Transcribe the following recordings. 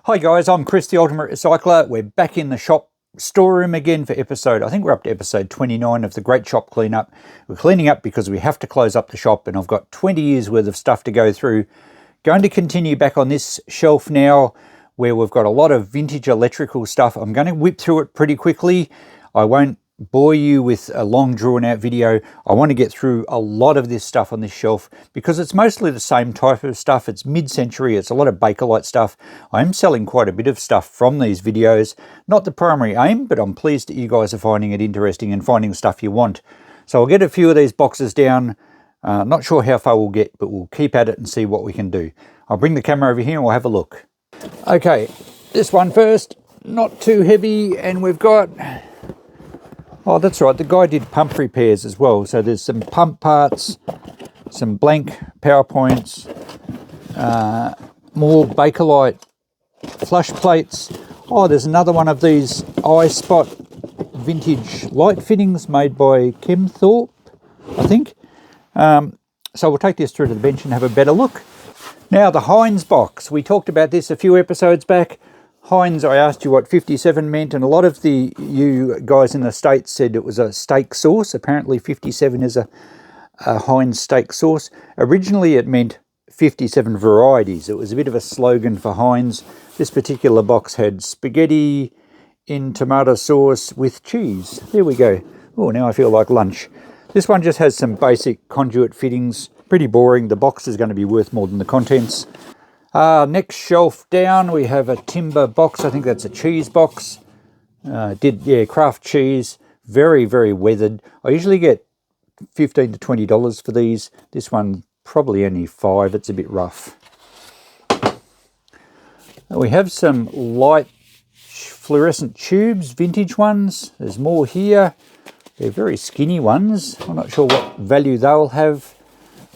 Hi guys, I'm Chris the Ultimate Recycler. We're back in the shop storeroom again for I think we're up to episode 29 of the Great Shop Cleanup. We're cleaning up because we have to close up the shop and I've got 20 years worth of stuff to go through. Going to continue back on this shelf now where we've got a lot of vintage electrical stuff. I'm going to whip through it pretty quickly. I won't bore you with a long drawn out video. I want to get through a lot of this stuff on this shelf because it's mostly the same type of stuff. It's mid-century, it's a lot of Bakelite stuff. I am selling quite a bit of stuff from these videos. Not the primary aim, but I'm pleased that you guys are finding it interesting and finding stuff you want. So I'll get a few of these boxes down. Not sure how far we'll get, but we'll keep at it and see what we can do. I'll bring the camera over here and we'll have a look. Okay, this one first, not too heavy, and we've got, oh, that's right, the guy did pump repairs as well. So there's some pump parts, some blank PowerPoints, more Bakelite flush plates. Oh, there's another one of these iSpot vintage light fittings made by Thorpe, I think. So we'll take this through to the bench and have a better look. Now the Heinz box, we talked about this a few episodes back. Heinz, I asked you what 57 meant, and a lot of you guys in the States said it was a steak sauce. Apparently 57 is a Heinz steak sauce. Originally it meant 57 varieties. It was a bit of a slogan for Heinz. This particular box had spaghetti in tomato sauce with cheese. There we go. Oh, now I feel like lunch. This one just has some basic conduit fittings. Pretty boring. The box is going to be worth more than the contents. Next shelf down, we have a timber box. I think that's a cheese box. Craft cheese. Very, very weathered. I usually get $15 to $20 for these. This one probably only $5. It's a bit rough. We have some light fluorescent tubes, vintage ones. There's more here. They're very skinny ones. I'm not sure what value they'll have.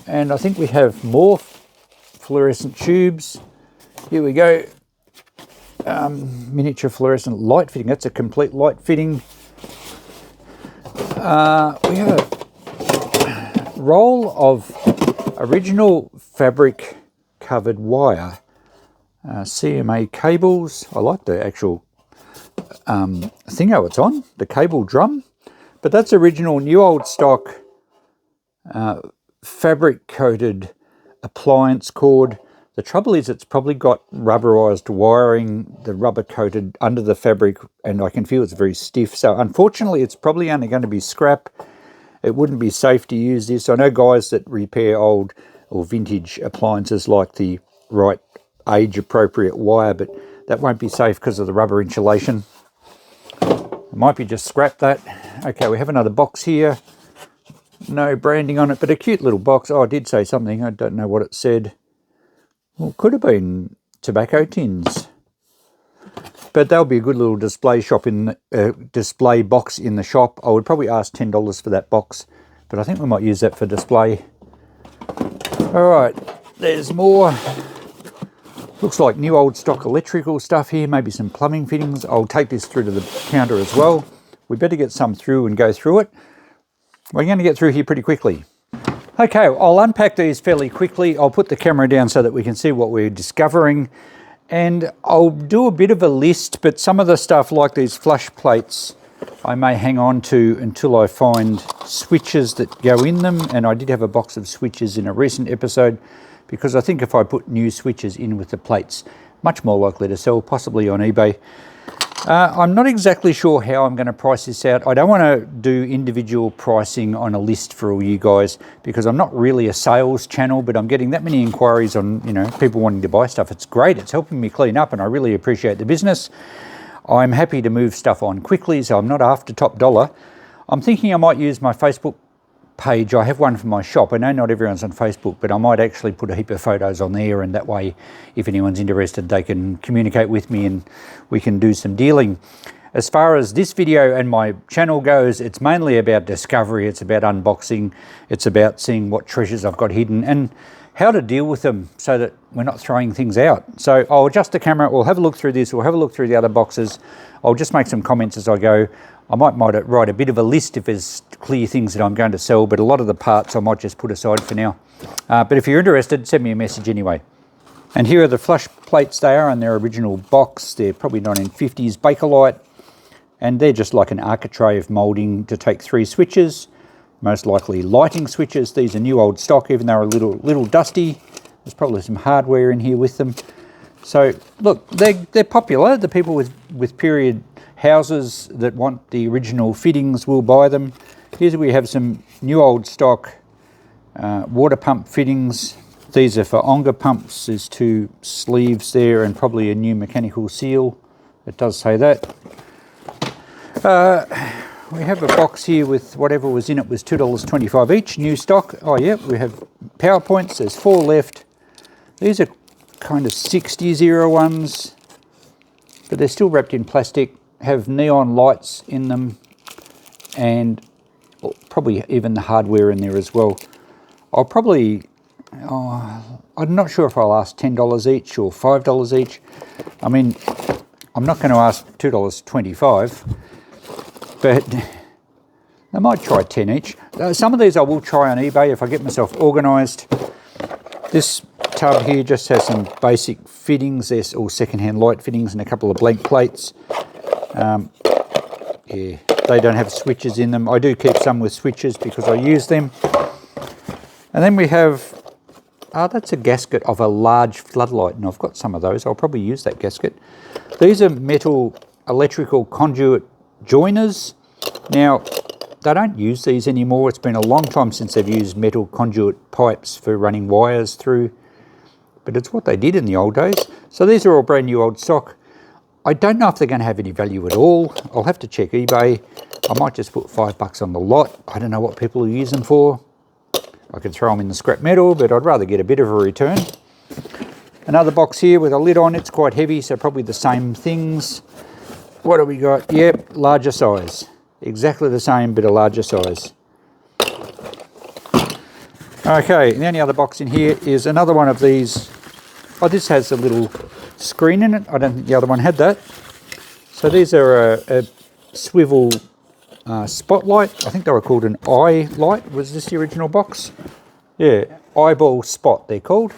And I think we have more fluorescent tubes. Here we go. Miniature fluorescent light fitting. That's a complete light fitting. We have a roll of original fabric covered wire. CMA cables. I like the actual thingo it's on, the cable drum. But that's original new old stock fabric coated appliance cord. The trouble is it's probably got rubberized wiring, the rubber coated under the fabric, and I can feel it's very stiff. So unfortunately it's probably only going to be scrap. It wouldn't be safe to use this. I know guys that repair old or vintage appliances like the right age appropriate wire, but that won't be safe because of the rubber insulation. It might be just scrap that. Okay, we have another box here. No branding on it, but a cute little box. Oh, I did say something. I don't know what it said. Well, it could have been tobacco tins. But that'll be a good little display display box in the shop. I would probably ask $10 for that box, but I think we might use that for display. All right, there's more. Looks like new old stock electrical stuff here, maybe some plumbing fittings. I'll take this through to the counter as well. We better get some through and go through it. We're going to get through here pretty quickly. Okay, I'll unpack these fairly quickly. I'll put the camera down so that we can see what we're discovering. And I'll do a bit of a list, but some of the stuff like these flush plates, I may hang on to until I find switches that go in them. And I did have a box of switches in a recent episode, because I think if I put new switches in with the plates, much more likely to sell, possibly on eBay. I'm not exactly sure how I'm going to price this out. I don't want to do individual pricing on a list for all you guys because I'm not really a sales channel, but I'm getting that many inquiries on, people wanting to buy stuff. It's great. It's helping me clean up and I really appreciate the business. I'm happy to move stuff on quickly, so I'm not after top dollar. I'm thinking I might use my Facebook page. I have one for my shop. I know not everyone's on Facebook, but I might actually put a heap of photos on there, and that way if anyone's interested they can communicate with me and we can do some dealing. As far as this video and my channel goes, it's mainly about discovery, it's about unboxing, it's about seeing what treasures I've got hidden and how to deal with them so that we're not throwing things out. So I'll adjust the camera, we'll have a look through this, we'll have a look through the other boxes. I'll just make some comments as I go. I might write a bit of a list if there's clear things that I'm going to sell, but a lot of the parts I might just put aside for now. But if you're interested, send me a message anyway. And here are the flush plates. They are in their original box. They're probably 1950s Bakelite, and they're just like an architrave moulding to take 3 switches, most likely lighting switches. These are new old stock, even though they're a little dusty. There's probably some hardware in here with them. So look, they're popular. The people with period houses that want the original fittings will buy them. Here we have some new old stock water pump fittings. These are for Onga pumps. There's 2 sleeves there and probably a new mechanical seal. It does say that. We have a box here with whatever was in it was $2.25 each, new stock. Oh yeah, we have PowerPoints. There's 4 left. These are kind of 60s era ones, but they're still wrapped in plastic, have neon lights in them, and probably even the hardware in there as well. I'll probably, I'm not sure if I'll ask $10 each or $5 each. I mean, I'm not going to ask $2.25, but I might try 10 each. Some of these I will try on eBay if I get myself organised. This tub here just has some basic fittings. There's all second-hand light fittings and a couple of blank plates. Yeah, they don't have switches in them. I do keep some with switches because I use them. And then we have, that's a gasket of a large floodlight, and I've got some of those. I'll probably use that gasket. These are metal electrical conduit joiners. Now, they don't use these anymore. It's been a long time since they've used metal conduit pipes for running wires through, but it's what they did in the old days. So these are all brand new old stock. I don't know if they're going to have any value at all. I'll have to check eBay. I might just put $5 on the lot. I don't know what people will use them for. I could throw them in the scrap metal, but I'd rather get a bit of a return. Another box here with a lid on. It's quite heavy, so probably the same things. What do we got? Yep, larger size. Exactly the same, but a larger size. Okay, the only other box in here is another one of these. Oh, this has a little screen in it. I don't think the other one had that. So these are a swivel spotlight. I think they were called an eye light. Was this the original box? Yeah, eyeball spot they're called.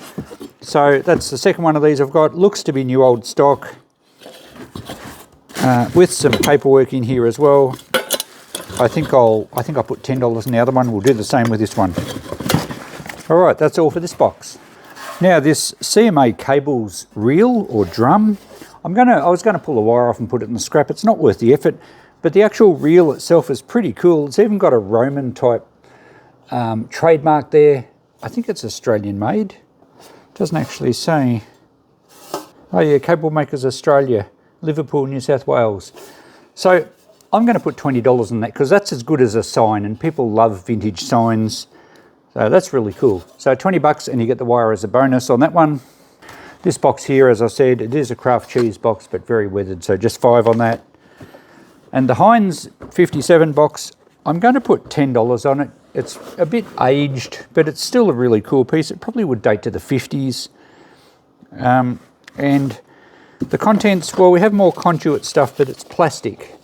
So that's the second one of these I've got. Looks to be new old stock. With some paperwork in here as well. I think I'll put $10 in the other one. We'll do the same with this one. All right, that's all for this box. Now this CMA cables reel or drum, I was gonna pull the wire off and put it in the scrap. It's not worth the effort, but the actual reel itself is pretty cool. It's even got a Roman type trademark there. I think it's Australian made. It doesn't actually say. Oh yeah, Cable Makers Australia, Liverpool, New South Wales. So I'm going to put $20 on that because that's as good as a sign, and people love vintage signs. So that's really cool. So $20 and you get the wire as a bonus on that one. This box here, as I said, it is a craft cheese box, but very weathered, so just 5 on that. And the Heinz 57 box, I'm going to put $10 on it. It's a bit aged, but it's still a really cool piece. It probably would date to the 50s. And the contents, well, we have more conduit stuff, but it's plastic.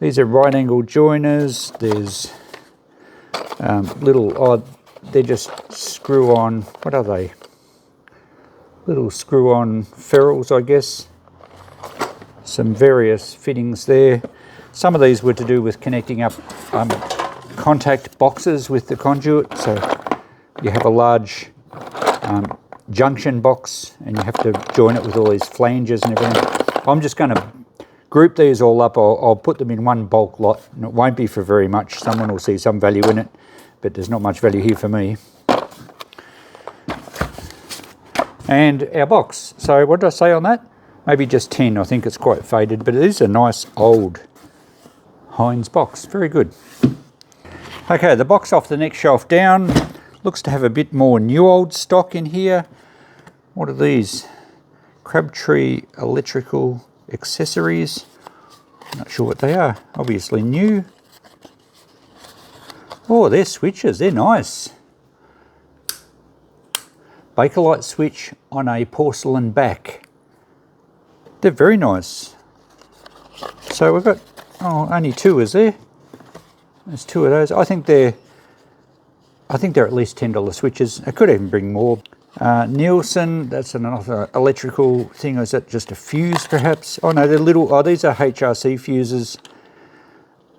These are right angle joiners. There's they're just screw on, what are they? Little screw on ferrules, I guess. Some various fittings there. Some of these were to do with connecting up contact boxes with the conduit. So you have a large junction box and you have to join it with all these flanges and everything. I'm just going to group these all up. I'll put them in one bulk lot, and it won't be for very much. Someone will see some value in it, but there's not much value here for me. And our box. So what did I say on that? Maybe just 10. I think it's quite faded, but it is a nice old Heinz box. Very good. Okay, the box off the next shelf down looks to have a bit more new old stock in here. What are these? Crabtree electrical accessories. Not sure what they are. Obviously new. Oh, they're switches. They're nice. Bakelite switch on a porcelain back. They're very nice. So we've got, only 2 is there? There's 2 of those. I think they're at least $10 switches. I could even bring more. Nielsen, that's another electrical thing. Or is that just a fuse perhaps? Oh no, they're little, oh these are HRC fuses.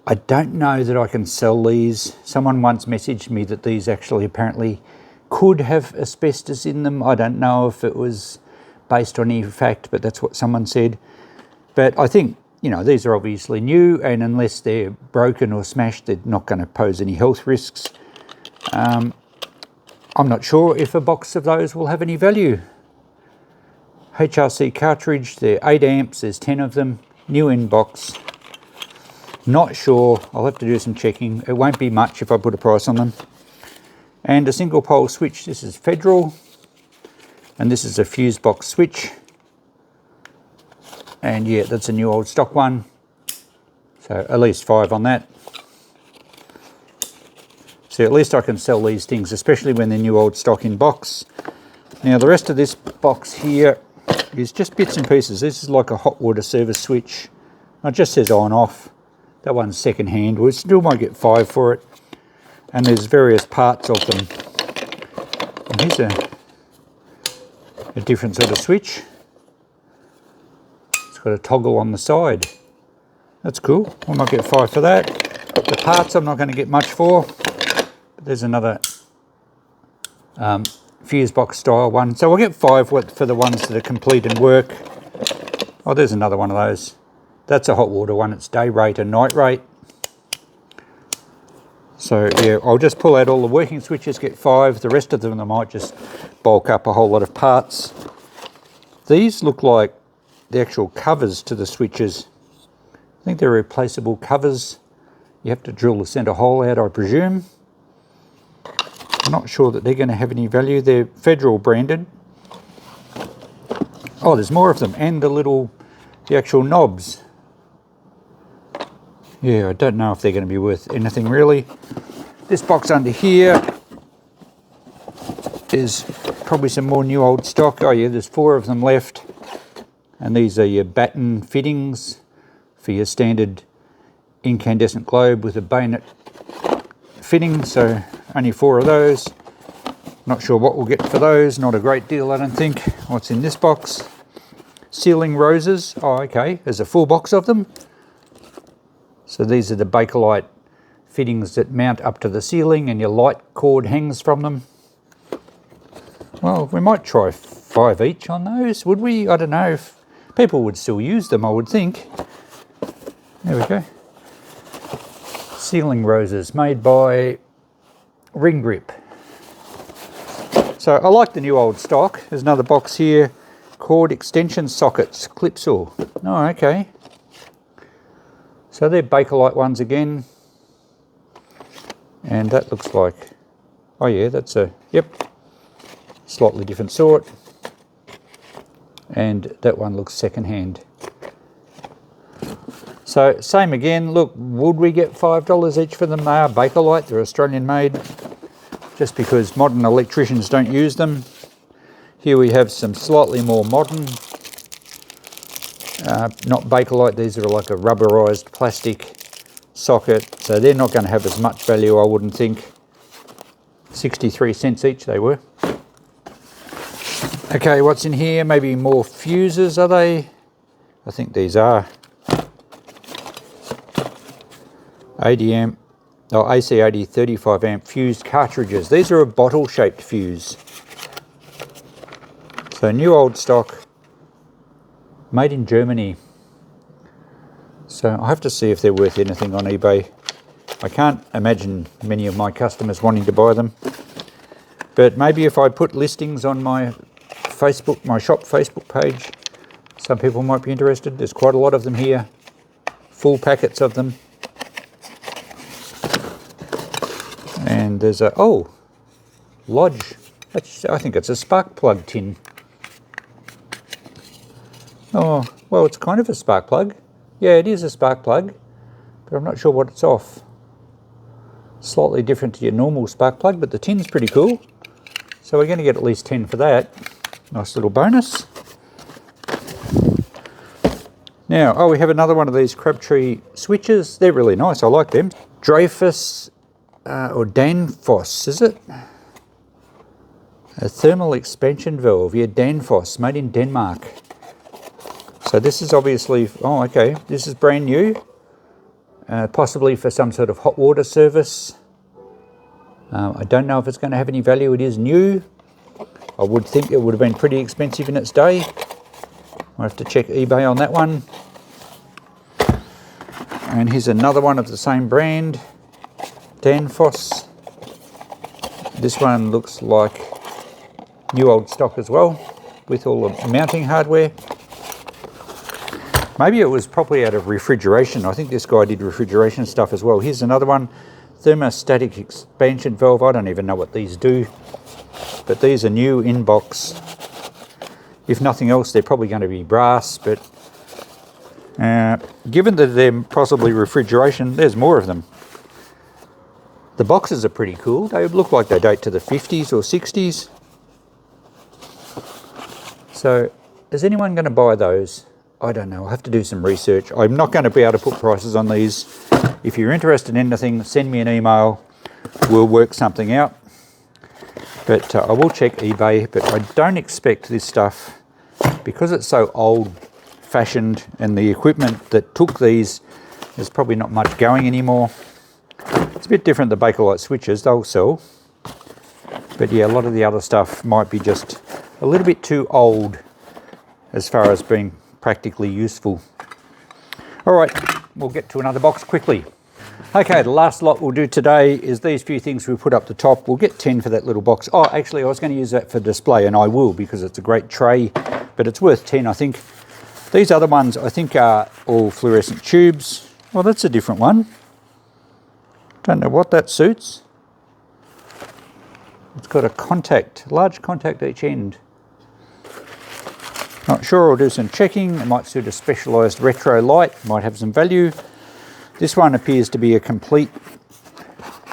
I don't know that I can sell these. Someone once messaged me that these actually apparently could have asbestos in them. I don't know if it was based on any fact, but that's what someone said. But I think, you know, these are obviously new, and unless they're broken or smashed, they're not going to pose any health risks. I'm not sure if a box of those will have any value. HRC cartridge, they're 8 amps, there's 10 of them, new in box. Not sure, I'll have to do some checking. It won't be much if I put a price on them. And a single pole switch, this is Federal, and this is a fuse box switch. And yeah, that's a new old stock one. So at least 5 on that. So at least I can sell these things, especially when they're new old stock in box. Now the rest of this box here is just bits and pieces. This is like a hot water service switch. It just says on off. That one's second hand. We still might get 5 for it. And there's various parts of them. And here's a different sort of switch. It's got a toggle on the side. That's cool. We might get 5 for that. The parts I'm not going to get much for. But there's another fuse box style one. So we'll get 5 for the ones that are complete and work. Oh, there's another one of those. That's a hot water one. It's day rate and night rate. So yeah, I'll just pull out all the working switches, get 5. The rest of them I might just bulk up a whole lot of parts. These look like the actual covers to the switches. I think they're replaceable covers. You have to drill the centre hole out, I presume. I'm not sure that they're going to have any value. They're Federal branded. Oh, there's more of them, and the actual knobs. Yeah, I don't know if they're going to be worth anything really. This box under here is probably some more new old stock. Oh yeah, there's 4 of them left. And these are your batten fittings for your standard incandescent globe with a bayonet fitting. So only 4 of those. Not sure what we'll get for those. Not a great deal, I don't think. What's in this box? Ceiling roses. Oh, okay. There's a full box of them. So these are the Bakelite fittings that mount up to the ceiling and your light cord hangs from them. Well, we might try 5 each on those, would we? I don't know if people would still use them, I would think. There we go. Ceiling roses made by Ring Grip. So I like the new old stock. There's another box here. Cord extension sockets, clip saw. Oh, okay. So they're Bakelite ones again. And that looks like, oh yeah, that's a, yep, slightly different sort. And that one looks second hand. So same again, look, would we get $5 each for them? They are Bakelite, they're Australian made, just because modern electricians don't use them. Here we have some slightly more modern, not Bakelite, these are like a rubberized plastic socket, so they're not going to have as much value, I wouldn't think. 63 cents each they were. Okay, what's in here? Maybe more fuses, are they? I think these are. 80 amp, oh, AC80 35 amp fused cartridges. These are a bottle shaped fuse. So new old stock, made in Germany. So I have to see if they're worth anything on eBay. I can't imagine many of my customers wanting to buy them. But maybe if I put listings on my Facebook, my shop Facebook page, some people might be interested. There's quite a lot of them here. Full packets of them. And there's a, oh, Lodge. I think it's a spark plug tin. Oh, well, it's kind of a spark plug. Yeah, it is a spark plug, but I'm not sure what it's off. Slightly different to your normal spark plug, but the tin's pretty cool. So we're going to get at least 10 for that. Nice little bonus. Now, oh, we have another one of these Crabtree switches. They're really nice, I like them. Dreyfus or Danfoss, is it? A thermal expansion valve, yeah, Danfoss, made in Denmark. So this is obviously, oh okay, this is brand new, possibly for some sort of hot water service. I don't know if it's going to have any value. It is new. I would think it would have been pretty expensive in its day. I'll have to check eBay on that one. And here's another one of the same brand, Danfoss. This one looks like new old stock as well, with all the mounting hardware. Maybe it was probably out of refrigeration. I think this guy did refrigeration stuff as well. Here's another one, thermostatic expansion valve. I don't even know what these do, but these are new in box. If nothing else, they're probably going to be brass, but given that they're possibly refrigeration, there's more of them. The boxes are pretty cool. They look like they date to the 50s or 60s. So is anyone going to buy those? I don't know. I'll have to do some research. I'm not going to be able to put prices on these. If you're interested in anything, send me an email. We'll work something out. But I will check eBay. But I don't expect this stuff, because it's so old-fashioned and the equipment that took these, there's probably not much going anymore. It's a bit different, the Bakelite switches, they'll sell. But yeah, a lot of the other stuff might be just a little bit too old as far as being practically useful. All right, we'll get to another box quickly. Okay, the last lot we'll do today is these few things we put up the top. We'll get 10 for that little box. Oh, actually, I was going to use that for display, and I will, because it's a great tray, but it's worth 10, I think. These other ones, I think, are all fluorescent tubes. Well, that's a different one. Don't know what that suits. It's got a contact, large contact each end. Not sure, I'll do some checking. It might suit a specialised retro light, might have some value. This one appears to be a complete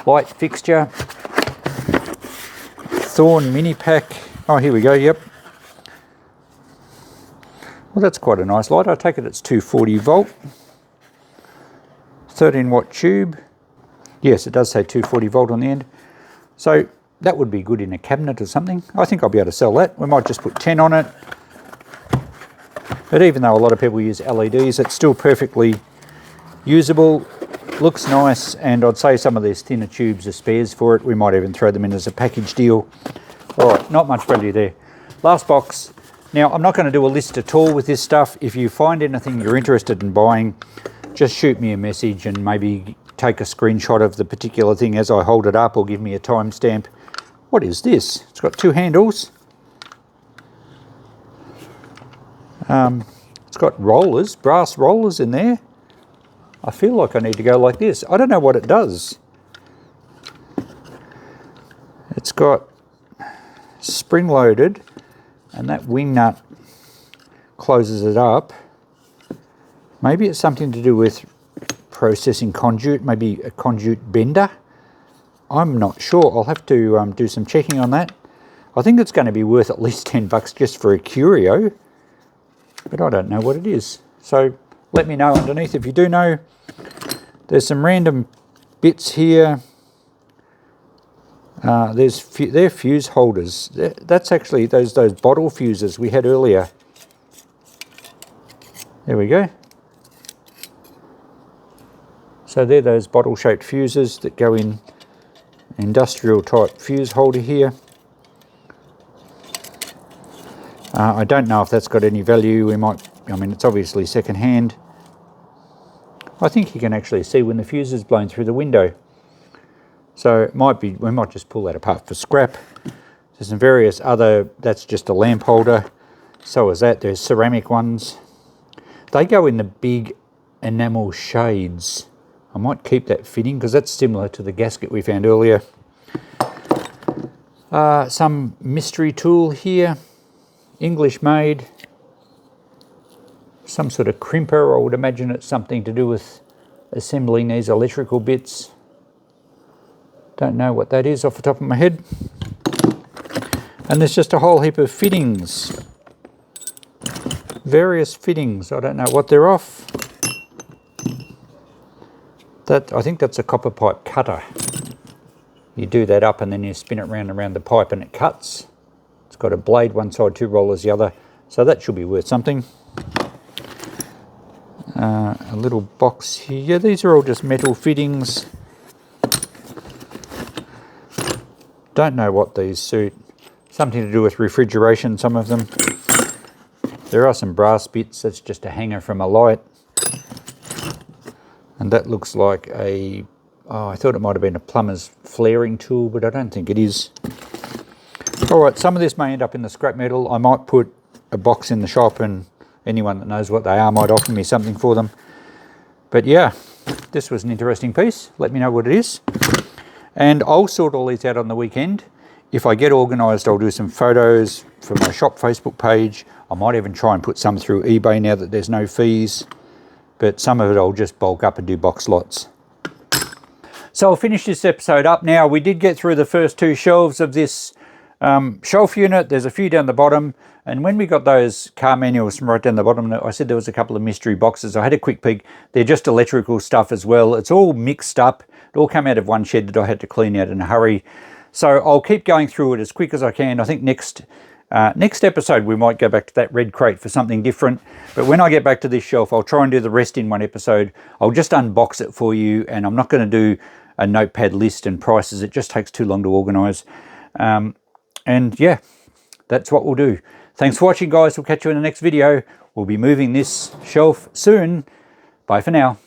light fixture. Thorn mini pack. Oh, here we go, yep. Well, that's quite a nice light. I take it it's 240 volt. 13 watt tube. Yes, it does say 240 volt on the end. So that would be good in a cabinet or something. I think I'll be able to sell that. We might just put 10 on it. But even though a lot of people use LEDs, it's still perfectly usable, looks nice, and I'd say some of these thinner tubes are spares for it. We might even throw them in as a package deal. All right, not much value there. Last box. Now, I'm not going to do a list at all with this stuff. If you find anything you're interested in buying, just shoot me a message and maybe take a screenshot of the particular thing as I hold it up, or give me a timestamp. What is this? It's got two handles. It's got rollers, brass rollers in there. I feel like I need to go like this. I don't know what it does. It's got spring-loaded, and that wing nut closes it up. Maybe it's something to do with processing conduit, maybe a conduit bender. I'm not sure. I'll have to do some checking on that. I think it's going to be worth at least 10 bucks just for a curio, but I don't know what it is. So let me know underneath if you do know. There's some random bits here. They're fuse holders. That's actually those bottle fuses we had earlier. There we go. So they're those bottle-shaped fuses that go in industrial type fuse holder here. I don't know if that's got any value. We might, I mean, it's obviously second-hand. I think you can actually see when the fuse is blown through the window. So it might be, we might just pull that apart for scrap. There's some various other, that's just a lamp holder. So is that, there's ceramic ones. They go in the big enamel shades. I might keep that fitting because that's similar to the gasket we found earlier. Some mystery tool here, English made. Some sort of crimper. I would imagine it's something to do with assembling these electrical bits. Don't know what that is off the top of my head. And there's just a whole heap of fittings. Various fittings. I don't know what they're off. That, I think that's a copper pipe cutter. You do that up and then you spin it round and round the pipe and it cuts. got a blade one side, 2 rollers the other, so that should be worth something. A little box here. These are all just metal fittings. Don't know what these suit. Something to do with refrigeration, some of them. There are some brass bits. That's just a hanger from a light. And that looks like a, I thought it might have been a plumber's flaring tool, but I don't think it is. All right, some of this may end up in the scrap metal. I might put a box in the shop and anyone that knows what they are might offer me something for them. But yeah, this was an interesting piece. Let me know what it is. And I'll sort all these out on the weekend. If I get organised, I'll do some photos for my shop Facebook page. I might even try and put some through eBay now that there's no fees. But some of it I'll just bulk up and do box lots. So I'll finish this episode up now. We did get through the first 2 shelves of this shelf unit. There's a few down the bottom. And when we got those car manuals from right down the bottom, I said there was a couple of mystery boxes. I had a quick peek. They're just electrical stuff as well. It's all mixed up. It all came out of one shed that I had to clean out in a hurry. So I'll keep going through it as quick as I can. I think next episode we might go back to that red crate for something different. But when I get back to this shelf, I'll try and do the rest in one episode. I'll just unbox it for you, and I'm not going to do a notepad list and prices. It just takes too long to organise. And yeah, that's what we'll do. Thanks for watching, guys. We'll catch you in the next video. We'll be moving this shelf soon. Bye for now.